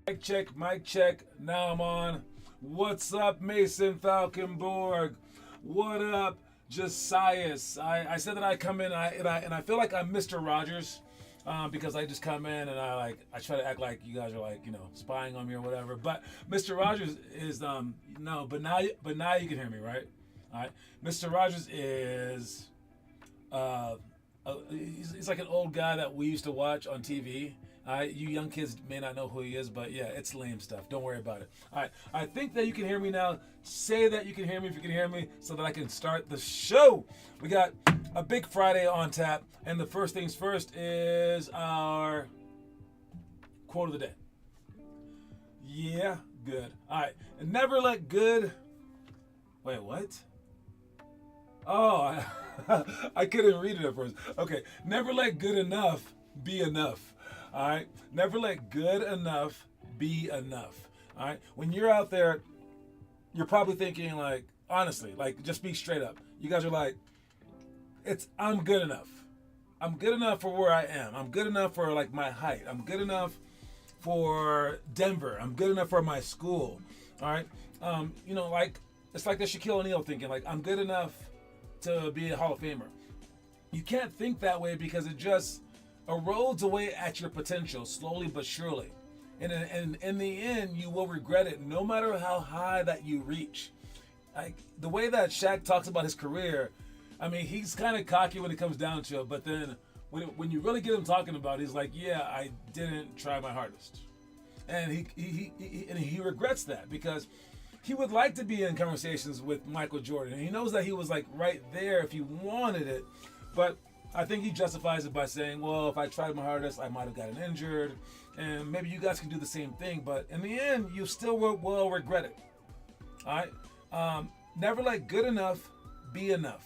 Mic check. Now I'm on. What's up, Mason Falkenborg? What up, Josias? I said that I come in and I feel like I'm Mr. Rogers. Because I just come in and I try to act like you guys are spying on me or whatever. But Mr. Rogers is no, but now you can hear me, right? All right. Mr. Rogers is he's like an old guy that we used to watch on TV. You young kids may not know who he is, but yeah, it's lame stuff. Don't worry about it. All right, I think that you can hear me now. Say that you can hear me if you can hear me so that I can start the show. We got a big Friday on tap, and the first things first is our quote of the day. Yeah, good. All right, and never let good. Wait, what? Oh, I couldn't read it at first. Okay, never let good enough be enough. All right, never let good enough be enough. All right, when you're out there, you're probably thinking like, honestly, like just be straight up. You guys are like, I'm good enough. I'm good enough for where I am. I'm good enough for like my height. I'm good enough for Denver. I'm good enough for my school. All right, like it's like the Shaquille O'Neal thinking like I'm good enough to be a Hall of Famer. You can't think that way because it just erodes away at your potential slowly but surely. And in the end, you will regret it no matter how high that you reach. Like the way that Shaq talks about his career, I mean, he's kind of cocky when it comes down to it, but then when you really get him talking about it, he's like, yeah, I didn't try my hardest. And he regrets that because he would like to be in conversations with Michael Jordan. And he knows that he was like right there if he wanted it, but I think he justifies it by saying, well, if I tried my hardest, I might have gotten injured. And maybe you guys can do the same thing. But in the end, you still will regret it. All right? Never let good enough be enough.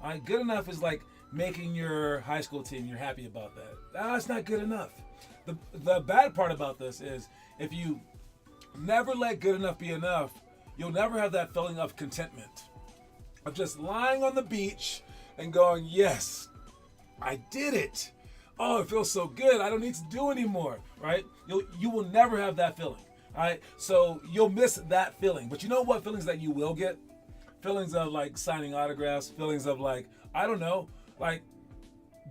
All right? Good enough is like making your high school team. You're happy about that. That's not good enough. The bad part about this is if you never let good enough be enough, you'll never have that feeling of contentment. Of just lying on the beach and going, yes, I did it. Oh, it feels so good. I don't need to do anymore, right? You will never have that feeling, all right? So you'll miss that feeling. But you know what feelings that you will get? Feelings of like signing autographs, feelings of like, I don't know, like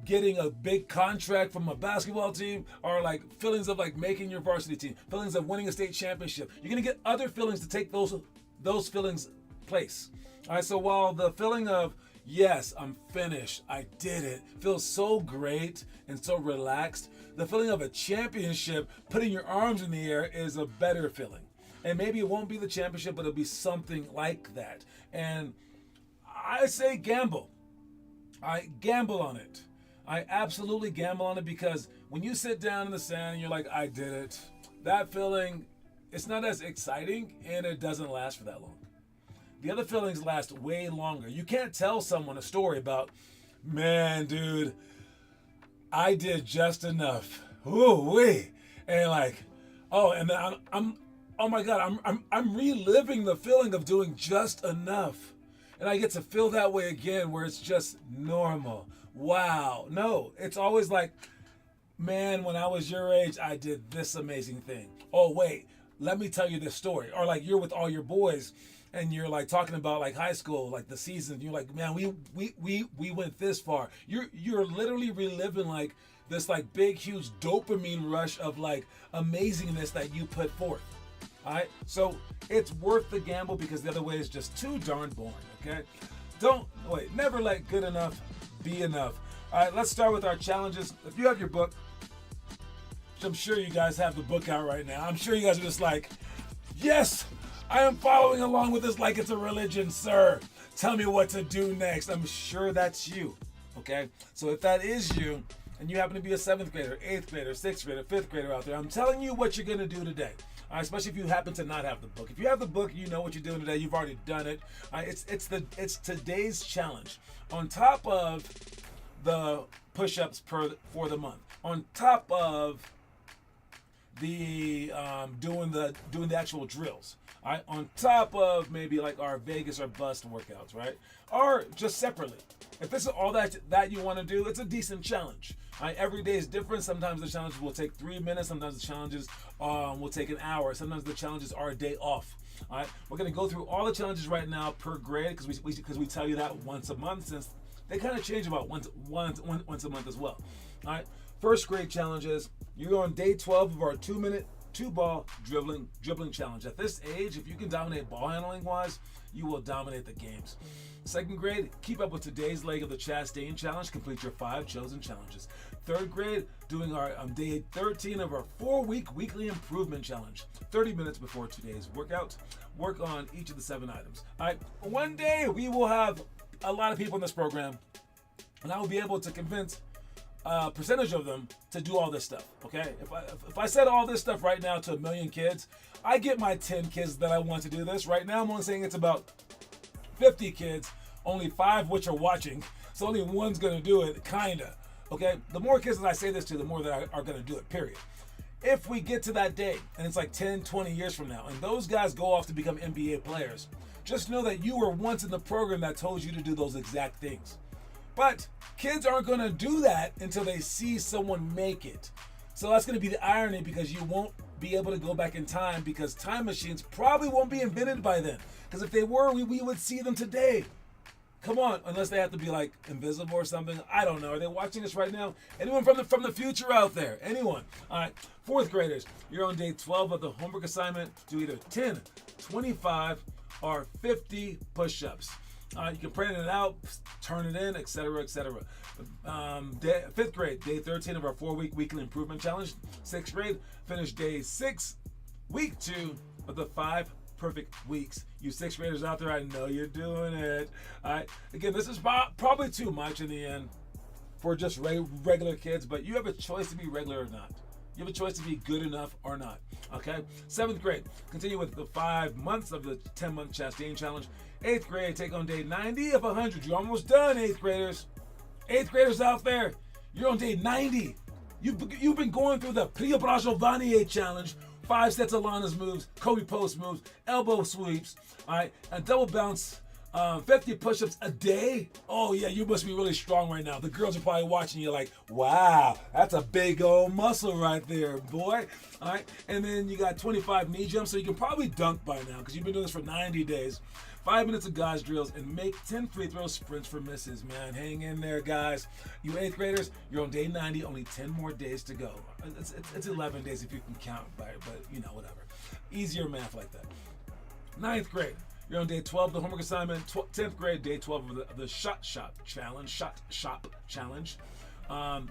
getting a big contract from a basketball team, or like feelings of like making your varsity team, feelings of winning a state championship. You're going to get other feelings to take those feelings place. All right, so while the feeling of yes, I'm finished, I did it, feels so great and so relaxed, the feeling of a championship, putting your arms in the air, is a better feeling. And maybe it won't be the championship, but it'll be something like that. And I say gamble. I gamble on it. I absolutely gamble on it because when you sit down in the sand and you're like, I did it, that feeling, it's not as exciting and it doesn't last for that long. The other feelings last way longer. You can't tell someone a story about, man, dude, I did just enough. Ooh wee, and like, oh, and then I'm oh my God, I'm reliving the feeling of doing just enough, and I get to feel that way again, where it's just normal. Wow, no, it's always like, man, when I was your age, I did this amazing thing. Oh wait, let me tell you this story. Or like you're with all your boys and you're like talking about like high school, like the season. You're like, man, we went this far. You're literally reliving like this like big huge dopamine rush of like amazingness that you put forth. All right, so it's worth the gamble because the other way is just too darn boring. Okay, never let good enough be enough. All right, let's start with our challenges. If you have your book, which I'm sure you guys have the book out right now, I'm sure you guys are just like, yes, I am following along with this like it's a religion, sir. Tell me what to do next. I'm sure that's you, okay? So if that is you, and you happen to be a 7th grader, 8th grader, 6th grader, 5th grader out there, I'm telling you what you're going to do today. All right, especially if you happen to not have the book. If you have the book, you know what you're doing today. You've already done it. All right, it's today's challenge. On top of the push-ups for the month, on top of doing the actual drills. All right, on top of maybe like our Vegas or bust workouts, right? Or just separately. If this is all that you want to do, it's a decent challenge. All right, every day is different. Sometimes the challenges will take 3 minutes. Sometimes the challenges will take an hour. Sometimes the challenges are a day off. All right, we're gonna go through all the challenges right now per grade because we tell you that once a month, since they kind of change about once a month as well. All right, first grade challenges. You're on day 12 of our 2-minute 2-ball dribbling challenge. At this age, if you can dominate ball handling wise, you will dominate the games. Second grade, keep up with today's leg of the Chastain challenge. Complete your 5 chosen challenges. Third grade, doing our day 13 of our 4-week weekly improvement challenge. 30 minutes before today's workout. Work on each of the 7 items. All right, one day we will have a lot of people in this program, and I will be able to convince a percentage of them to do all this stuff. Okay, if I said all this stuff right now to 1 million kids, I get my 10 kids that I want to do this. Right now, I'm only saying it's about 50 kids, only 5 which are watching, so only one's gonna do it, kinda. Okay, the more kids that I say this to, the more that are gonna do it, period. If we get to that day, and it's like 10, 20 years from now, and those guys go off to become NBA players, just know that you were once in the program that told you to do those exact things. But kids aren't gonna do that until they see someone make it. So that's gonna be the irony, because you won't be able to go back in time, because time machines probably won't be invented by then. Because if they were, we would see them today. Come on, unless they have to be like invisible or something. I don't know. Are they watching us right now? Anyone from the future out there? Anyone? All right, 4th graders, you're on day 12 of the homework assignment. Do either 10, 25, or 50 push-ups. You can print it out, turn it in, etc., etc. 5th grade, day 13 of our 4-week weekly improvement challenge. 6th grade, finish day 6, week 2 of the 5 perfect weeks. You 6th graders out there, I know you're doing it. All right. Again, this is probably too much in the end for just regular kids, but you have a choice to be regular or not. You have a choice to be good enough or not. Okay. 7th grade, continue with the 5 months of the 10-month Chastain challenge. 8th grade, take on day 90 of 100. You're almost done, 8th graders. 8th graders out there, you're on day 90. You've been going through the Priobrajo Vanier challenge. 5 sets of Lana's moves, Kobe post moves, elbow sweeps, all right, and double bounce, 50 push-ups a day. Oh yeah, you must be really strong right now. The girls are probably watching you like, wow, that's a big old muscle right there, boy. All right, and then you got 25 knee jumps, so you can probably dunk by now because you've been doing this for 90 days. 5 minutes of guys drills, and make 10 free throw sprints for misses, man. Hang in there, guys. You 8th graders, you're on day 90, only 10 more days to go. It's 11 days if you can count by it, but you know, whatever. Easier math like that. 9th grade, you're on day 12 of the homework assignment. 10th grade, day 12 of the shot shop challenge.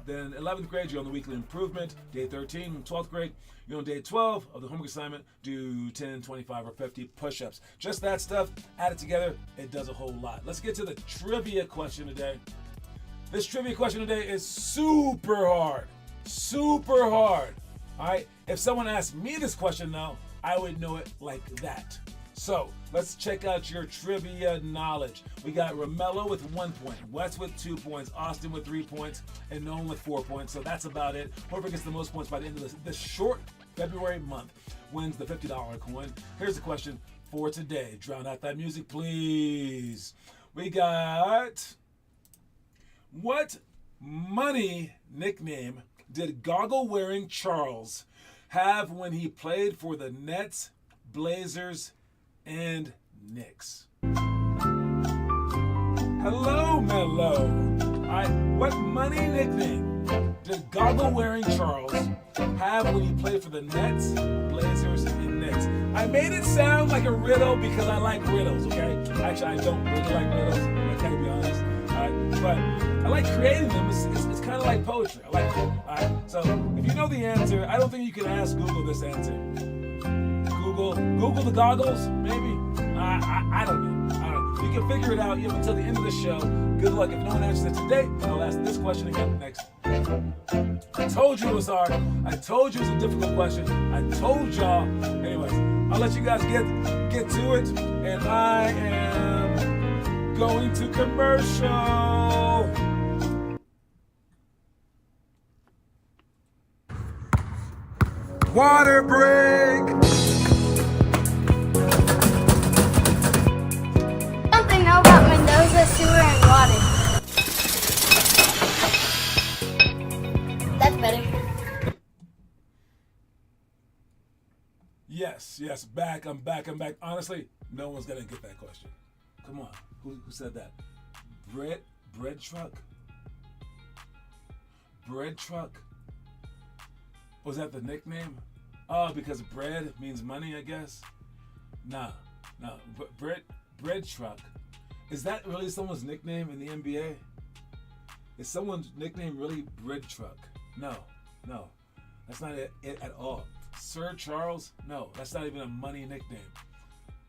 Then 11th grade, you're on the weekly improvement. Day 13, 12th grade, you're on day 12 of the homework assignment. Do 10, 25, or 50 push-ups. Just that stuff, add it together, it does a whole lot. Let's get to the trivia question today. This trivia question today is super hard. Super hard. All right? If someone asked me this question now, I would know it like that. So let's check out your trivia knowledge. We got Romello with 1 point, Wes with 2 points, Austin with 3 points, and Nolan with 4 points. So that's about it. Whoever gets the most points by the end of this short February month wins the $50 coin. Here's the question for today. Drown out that music, please. We got, what money nickname did goggle-wearing Charles have when he played for the Nets, Blazers, and Knicks? Hello, Mello. What money nickname did goggle-wearing Charles have when he played for the Nets, Blazers, and Knicks? I made it sound like a riddle because I like riddles, okay? Actually, I don't really like riddles, I gotta be honest. But I like creating them. It's kind of like poetry. I like it. So if you know the answer, I don't think you can ask Google this answer. Google the goggles, maybe? I don't know. You can figure it out. You have until the end of the show. Good luck. If no one answers it today, I'll ask this question again next. I told you it was hard. I told you it was a difficult question. I told y'all. Anyways, I'll let you guys get to it. And I am going to commercial. Water break. Something know about Mendoza, sewer, and water. That's better. Yes, back. I'm back. Honestly, no one's gonna get that question. Come on, who said that? Bread truck. Bread truck. Was that the nickname? Oh, because bread means money, I guess. No. Bread truck. Is that really someone's nickname in the NBA? Is someone's nickname really bread truck? No. That's not it at all. Sir Charles? No, that's not even a money nickname.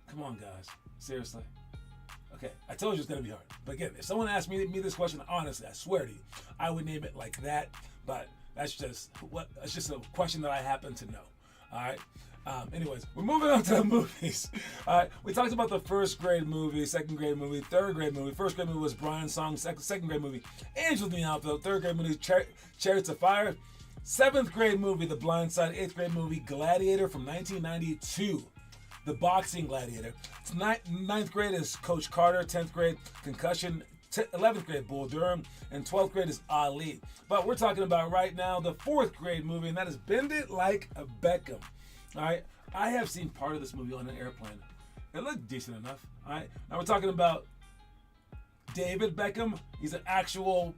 Come on, guys. Seriously. Okay, I told you it's gonna be hard. But again, if someone asked me this question, honestly, I swear to you, I would name it like that. But that's just a question that I happen to know. All right. Anyways, we're moving on to the movies. All right. We talked about the first grade movie, second grade movie, third grade movie. First grade movie was Brian's Song. Second grade movie, Angels in the Outfield. Third grade movie, Chariots of Fire. Seventh grade movie, The Blind Side. Eighth grade movie, Gladiator from 1992. The boxing Gladiator. Ninth grade is Coach Carter. 10th grade, Concussion. 11th grade, Bull Durham, and 12th grade is Ali. But we're talking about right now the 4th grade movie, and that is Bend It Like a Beckham. All right, I have seen part of this movie on an airplane. It looked decent enough. All right, now we're talking about David Beckham. He's an actual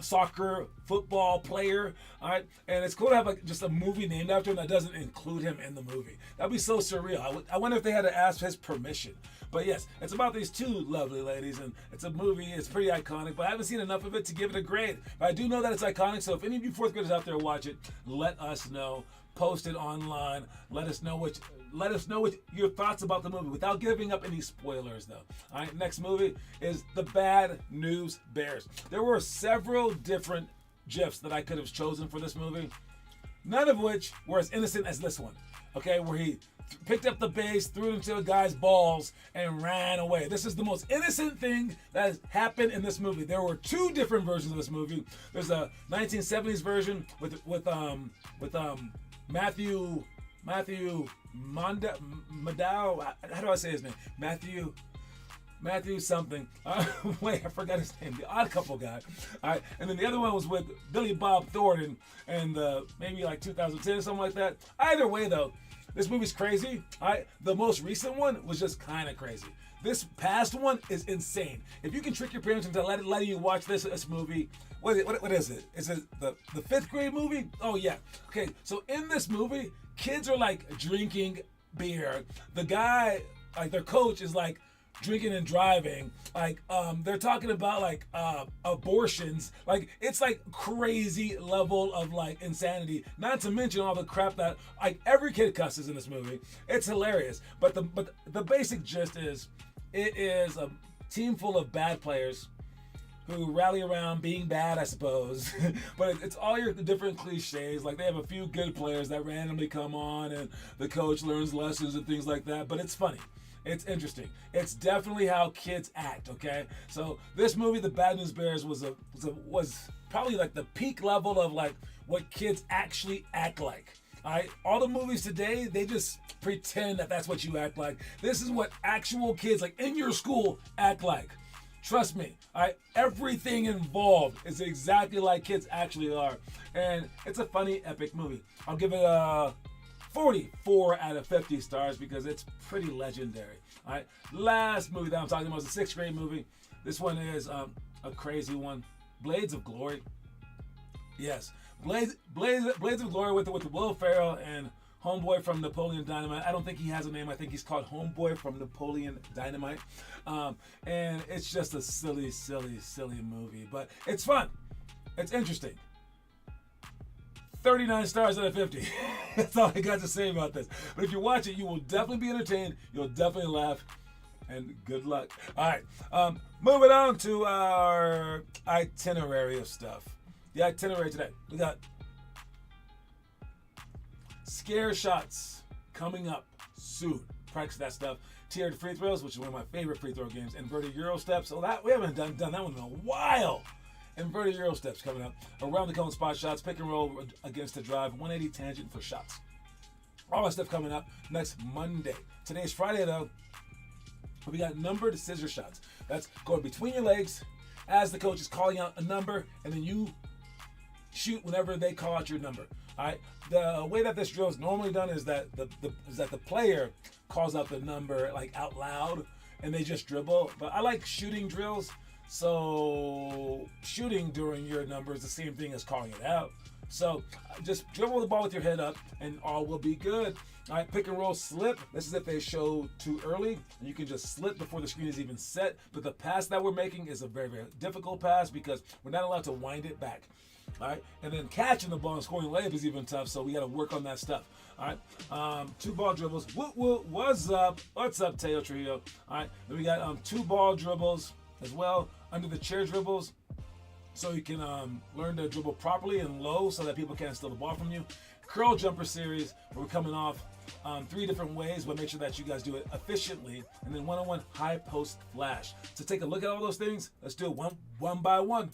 soccer football player. All right, and it's cool to have just a movie named after him that doesn't include him in the movie. That'd be so surreal. I wonder if they had to ask his permission. But yes, it's about these two lovely ladies, and it's a movie. It's pretty iconic, but I haven't seen enough of it to give it a grade. But I do know that it's iconic, so if any of you 4th graders out there watch it, let us know. Post it online. Let us know what your thoughts about the movie without giving up any spoilers, though. All right, next movie is The Bad News Bears. There were several different GIFs that I could have chosen for this movie, none of which were as innocent as this one. Okay, where he picked up the base, threw it into a guy's balls, and ran away. This is the most innocent thing that has happened in this movie. There were 2 different versions of this movie. There's a 1970s version with Matthew Maddow. How do I say his name? Matthew something. Wait, I forgot his name. The Odd Couple guy. All right, and then the other one was with Billy Bob Thornton, and maybe like 2010 or something like that. Either way, though, this movie's crazy. All right, the most recent one was just kind of crazy. This past one is insane. If you can trick your parents into letting you watch this movie, what is it? Is it the 5th grade movie? Oh yeah. Okay, so in this movie, kids are like drinking beer. The guy, like their coach, is like drinking and driving. Like they're talking about like abortions. Like it's like crazy level of like insanity. Not to mention all the crap that like every kid cusses in this movie. It's hilarious. But the basic gist is it is a team full of bad players who rally around being bad, I suppose. But it's all your different cliches. Like they have a few good players that randomly come on and the coach learns lessons and things like that. But it's funny. It's interesting. It's definitely how kids act, okay? So this movie, The Bad News Bears, was probably like the peak level of like what kids actually act like. All right? All the movies today, they just pretend that that's what you act like. This is what actual kids like in your school act like. Trust me, all right? Everything involved is exactly like kids actually are. And it's a funny, epic movie. I'll give it a 44 out of 50 stars because it's pretty legendary. All right, last movie that I'm talking about is a 6th grade movie. This one is a crazy one. Blades of Glory. Yes, Blades of Glory with Will Ferrell and Homeboy from Napoleon Dynamite. I don't think he has a name. I think he's called Homeboy from Napoleon Dynamite. And it's just a silly movie, but it's fun. It's interesting. 39 stars out of 50. That's all I got to say about this. But if you watch it, you will definitely be entertained. You'll definitely laugh. And good luck. All right. Moving on to our itinerary of stuff. The itinerary today. We got scare shots coming up soon. Practice that stuff. Tiered free throws, which is one of my favorite free throw games. Inverted Euro steps. So that we haven't done that one in a while. Inverted Euro steps coming up. Around the cone spot shots, pick and roll against the drive, 180 tangent for shots. All that stuff coming up next Monday. Today's Friday, though. We got numbered scissor shots. That's going between your legs as the coach is calling out a number, and then you shoot whenever they call out your number. All right. The way that this drill is normally done is that the player calls out the number like out loud, and they just dribble. But I like shooting drills. So shooting during your number is the same thing as calling it out. So just dribble the ball with your head up, and all will be good. All right, pick and roll slip. This is if they show too early, and you can just slip before the screen is even set. But the pass that we're making is a very, very difficult pass because we're not allowed to wind it back. All right, and then catching the ball and scoring layup is even tough, so we got to work on that stuff. All right, 2 ball dribbles. What's up? What's up, Teo Trujillo? All right, then we got 2 ball dribbles as well, under the chair dribbles, so you can learn to dribble properly and low so that people can't steal the ball from you. Curl jumper series, where we're coming off 3 different ways, but make sure that you guys do it efficiently. And then one-on-one high post flash. So take a look at all those things. Let's do it one by one.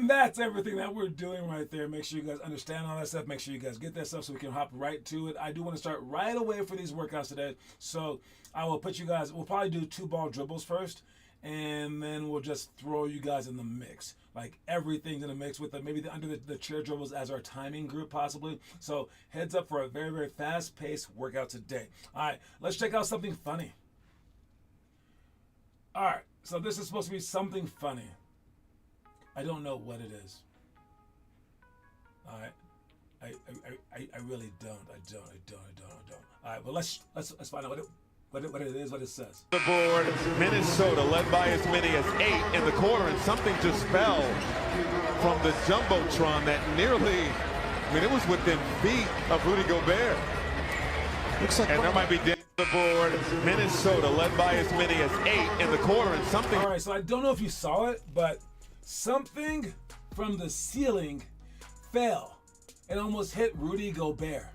That's everything that we're doing right there. Make sure you guys understand all that stuff. Make sure you guys get that stuff so we can hop right to it. I do want to start right away for these workouts today. So I will put you guys, we'll probably do 2 ball dribbles first, and then we'll just throw you guys in the mix. Like everything's in the mix with maybe under the chair dribbles as our timing group possibly. So heads up for a very, very fast-paced workout today. All right, let's check out something funny. All right, so this is supposed to be something funny. I don't know what it is. All right, I really don't. I don't. All right, well let's find out what it is, what it says. The board, Minnesota led by as many as 8 in the quarter, and something just fell from the jumbotron that nearly, it was within feet of Rudy Gobert. Looks like, and there might be the board, Minnesota led by as many as 8 in the quarter, and something. All right, so I don't know if you saw it, but something from the ceiling fell and almost hit Rudy Gobert.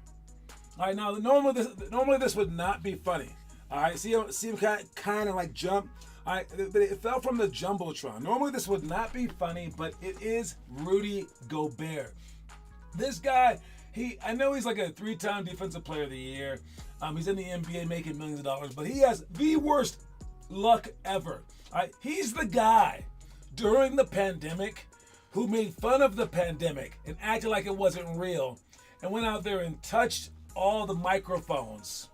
All right, now normally this would not be funny. All right, see him kind of like jump. It fell from the Jumbotron. Normally this would not be funny, but it is Rudy Gobert. This guy, I know he's like a 3-time Defensive Player of the Year. He's in the NBA making millions of dollars, but he has the worst luck ever. He's the guy during the pandemic who made fun of the pandemic and acted like it wasn't real and went out there and touched all the microphones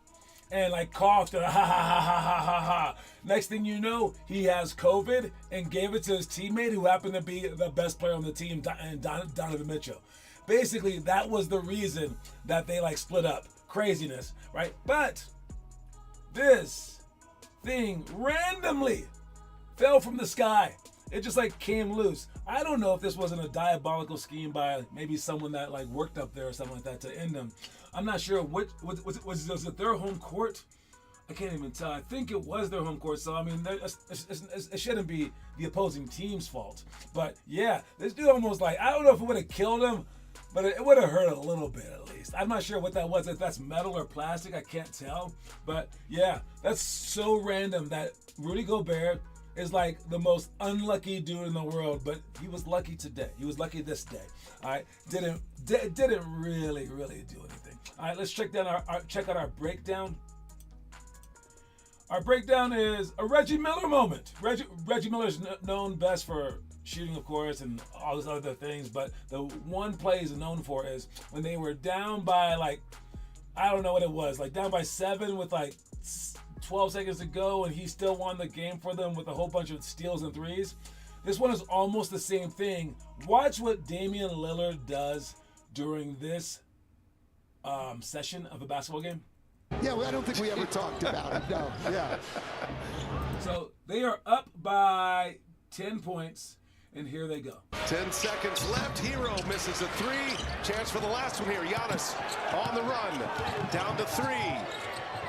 and like coughed and ha ha ha ha ha ha ha. Next thing you know, he has COVID and gave it to his teammate who happened to be the best player on the team, Donovan Mitchell. Basically, that was the reason that they like split up. Craziness, right? But this thing randomly fell from the sky. It just like came loose. I don't know if this wasn't a diabolical scheme by maybe someone that like worked up there or something like that to end them. I'm not sure was it their home court? I can't even tell. I think it was their home court. So I mean, it shouldn't be the opposing team's fault. But yeah, this dude almost like, I don't know if it would have killed him, but it would have hurt a little bit at least. I'm not sure what that was. If that's metal or plastic, I can't tell. But yeah, that's so random that Rudy Gobert is like the most unlucky dude in the world, but he was lucky today. He was lucky this day. All right, didn't really do anything. All right, let's check out our breakdown. Our breakdown is a Reggie Miller moment. Reggie Miller's known best for shooting, of course, and all those other things, but the one play he's known for is when they were down by like, I don't know what it was, like down by 7 with like 12 seconds to go, and he still won the game for them with a whole bunch of steals and threes. This one is almost the same thing. Watch what Damian Lillard does during this session of a basketball game. Yeah, well, I don't think we ever talked about it. No, yeah. So they are up by 10 points, and here they go. 10 seconds left. Hero misses a 3. Chance for the last one here. Giannis on the run. Down to 3.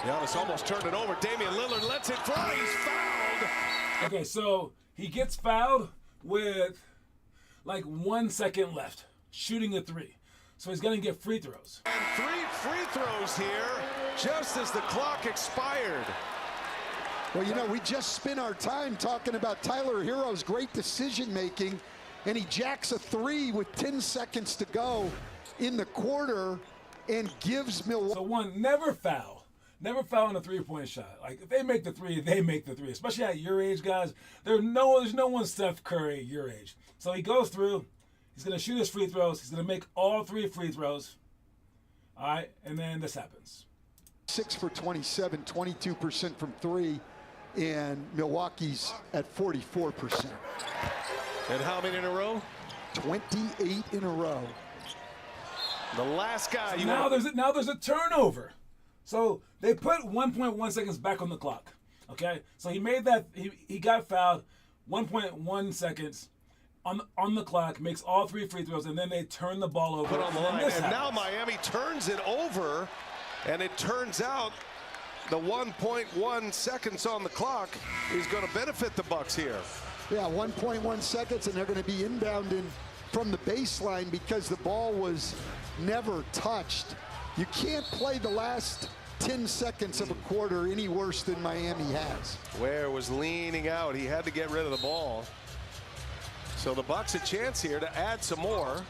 Giannis almost turned it over. Damian Lillard lets it fly. He's fouled. Okay, so he gets fouled with like 1 second left, shooting a 3. So he's going to get free throws. And 3 free throws here just as the clock expired. Well, you know, we just spent our time talking about Tyler Hero's great decision-making, and he jacks a 3 with 10 seconds to go in the quarter and gives Milwaukee. So one, never foul. Never foul on a three-point shot. Like, if they make the 3, they make the 3. Especially at your age, guys. There's no one Steph Curry at your age. So he goes through. He's going to shoot his free throws. He's going to make all 3 free throws. All right, and then this happens. 6 for 27, 22% from 3, and Milwaukee's at 44%. And how many in a row? 28 in a row. The last guy. So now there's a turnover. So they put 1.1 seconds back on the clock. Okay, so he made that. He got fouled. 1.1 seconds on the clock, makes all 3 free throws, and then they turn the ball over. Put on the line, and happens. now Miami turns it over, and it turns out the 1.1 seconds on the clock is going to benefit the Bucks here. Yeah, 1.1 seconds, and they're going to be inbounding from the baseline because the ball was never touched. You can't play the last 10 seconds of a quarter any worse than Miami has. Ware was leaning out. He had to get rid of the ball. So the Bucks a chance here to add some more.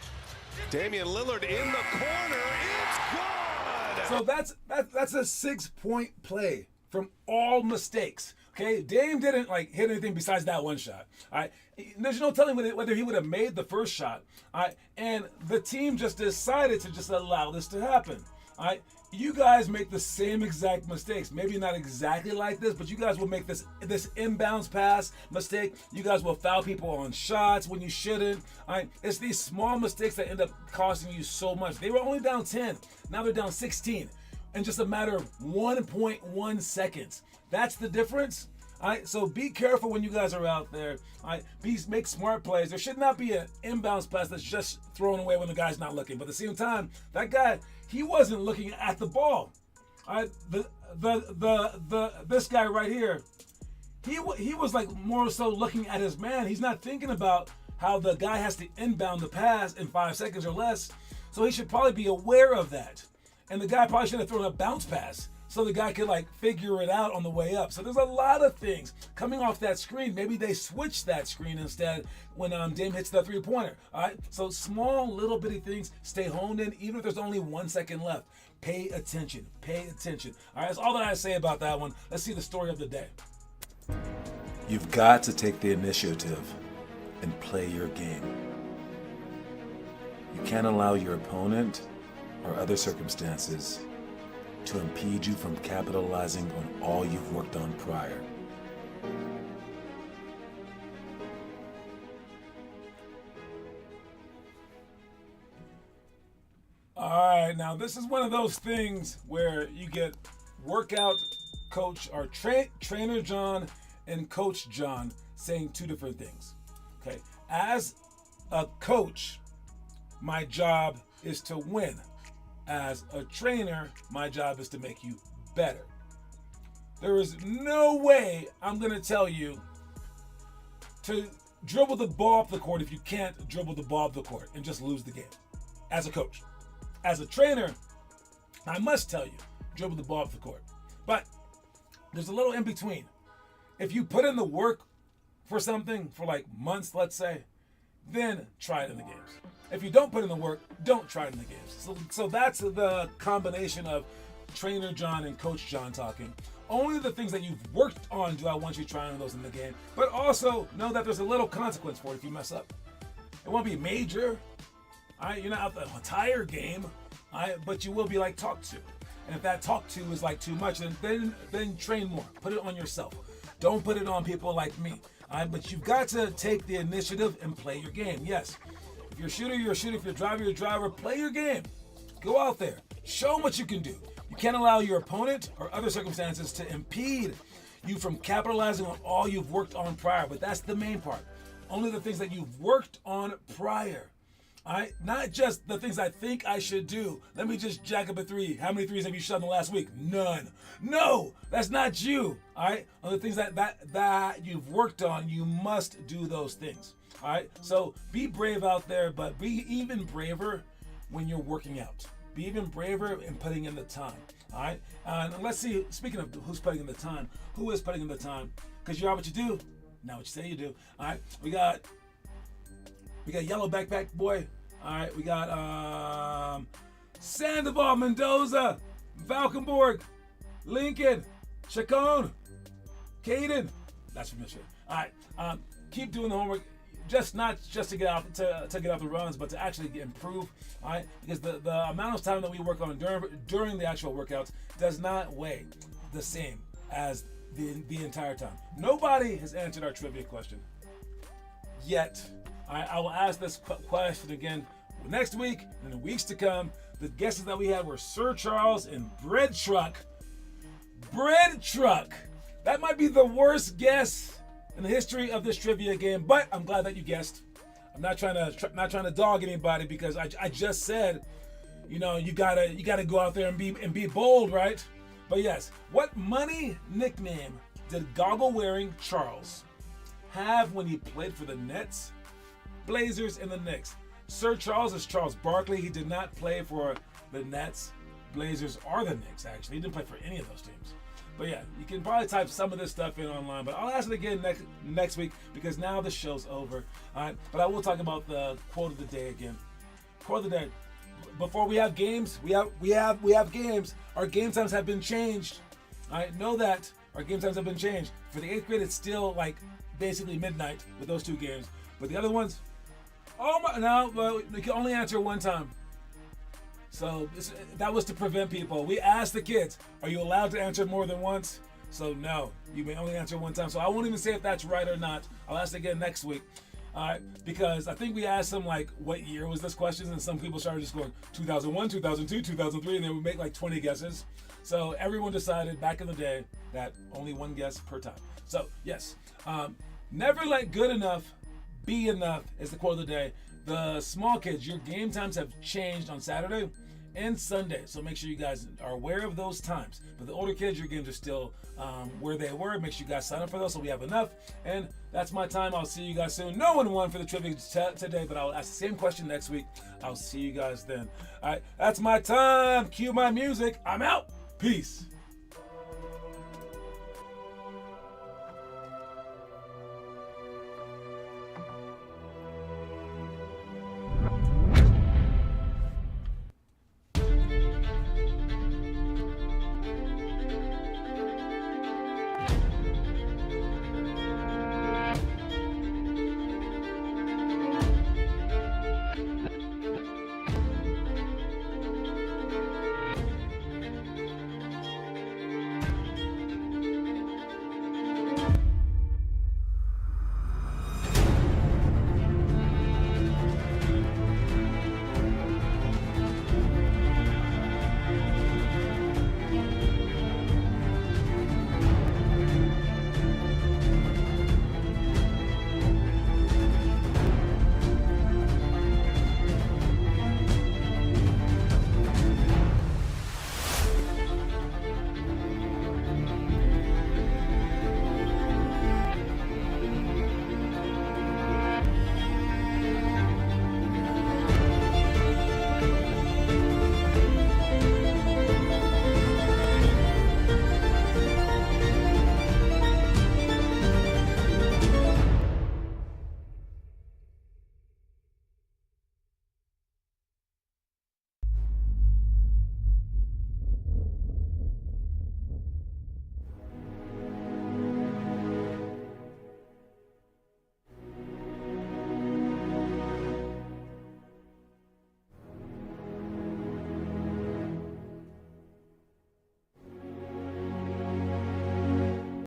Damian Lillard in the corner. It's good. So that's a 6-point play from all mistakes. Okay, Dame didn't like hit anything besides that one shot. All right, there's no telling whether he would have made the first shot. All right, and the team just decided to just allow this to happen. All right, you guys make the same exact mistakes. Maybe not exactly like this, but you guys will make this inbounds pass mistake. You guys will foul people on shots when you shouldn't. All right, it's these small mistakes that end up costing you so much. They were only down 10. Now they're down 16 in just a matter of 1.1 seconds. That's the difference. All right, so be careful when you guys are out there. All right, make smart plays. There should not be an inbounds pass that's just thrown away when the guy's not looking. But at the same time, that guy, he wasn't looking at the ball. All right, this guy right here, he was like more so looking at his man. He's not thinking about how the guy has to inbound the pass in 5 seconds or less. So he should probably be aware of that. And the guy probably should have thrown a bounce pass. so the guy can like figure it out on the way up. So there's a lot of things coming off that screen. Maybe they switch that screen instead when Dame hits the three-pointer. All right, so small little bitty things, stay honed in even if there's only 1 second left. Pay attention. Pay attention. All right, that's all that I say about that one. Let's see the story of the day. You've got to take the initiative and play your game. You can't allow your opponent or other circumstances to impede you from capitalizing on all you've worked on prior. All right, now this is one of those things where you get workout coach or trainer John and coach John saying two different things. Okay, as a coach, my job is to win. As a trainer, my job is to make you better. There is no way I'm going to tell you to dribble the ball up the court if you can't dribble the ball up the court and just lose the game. As a coach. As a trainer, I must tell you, dribble the ball up the court. But there's a little in between. If you put in the work for something for like months, let's say, then try it in the games. If you don't put in the work, don't try it in the games. So that's the combination of trainer John and coach John talking. Only the things that you've worked on do I want you trying those in the game. But also know that there's a little consequence for it if you mess up. It won't be major. You're not out the entire game, but you will be like talked to. And if that talk to is like too much, then train more. Put it on yourself. Don't put it on people like me. But you've got to take the initiative and play your game. Yes. If you're a shooter, you're a shooter. If you're a driver, you're a driver. Play your game. Go out there. Show them what you can do. You can't allow your opponent or other circumstances to impede you from capitalizing on all you've worked on prior. But that's the main part. Only the things that you've worked on prior. All right? Not just the things I think I should do. Let me just jack up a three. How many threes have you shot in the last week? None. No, that's not you. All right? On the things that you've worked on, you must do those things. All right? So be brave out there, but be even braver when you're working out. Be even braver in putting in the time. All right? And let's see, speaking of who's putting in the time, who is putting in the time? Because you are what you do, not what you say you do. All right? We got Yellow Backpack Boy. All right, we got Sandoval, Mendoza, Valkenborg, Lincoln, Chacon, Caden. That's from Michigan. All right, keep doing the homework. Not just to get out to get out the runs, but to actually improve. All right, because the amount of time that we work on during the actual workouts does not weigh the same as the entire time. Nobody has answered our trivia question yet. I will ask this question again next week and in the weeks to come. The guesses that we had were Sir Charles and Bread Truck. Bread Truck. That might be the worst guess in the history of this trivia game, but I'm glad that you guessed. I'm not trying to dog anybody because I just said, you gotta go out there and be bold, right? But yes, what money nickname did goggle-wearing Charles have when he played for the Nets, Blazers, and the Knicks? Sir Charles is Charles Barkley. He did not play for the Nets, Blazers, or the Knicks, actually. He didn't play for any of those teams. But yeah, you can probably type some of this stuff in online, but I'll ask it again next week because now the show's over. All right, but I will talk about the quote of the day again. Quote of the day. Before we have games, we have games. Our game times have been changed. All right, know that our game times have been changed. For the 8th grade, it's still like basically midnight with those two games. But the other ones, well, you can only answer one time. So that was to prevent people. We asked the kids, are you allowed to answer more than once? So no, you may only answer one time. So I won't even say if that's right or not. I'll ask again next week. All right, because I think we asked them like, what year was this question? And some people started just going 2001, 2002, 2003, and they would make like 20 guesses. So everyone decided back in the day that only one guess per time. So yes, never let good enough be enough is the quote of the day. The small kids, your game times have changed on Saturday and Sunday, so make sure you guys are aware of those times. But the older kids, your games are still where they were. Make sure you guys sign up for those so we have enough. And that's my time. I'll see you guys soon. No one won for the trivia today, but I'll ask the same question next week. I'll see you guys then. All right, that's my time. Cue my music. I'm out. Peace.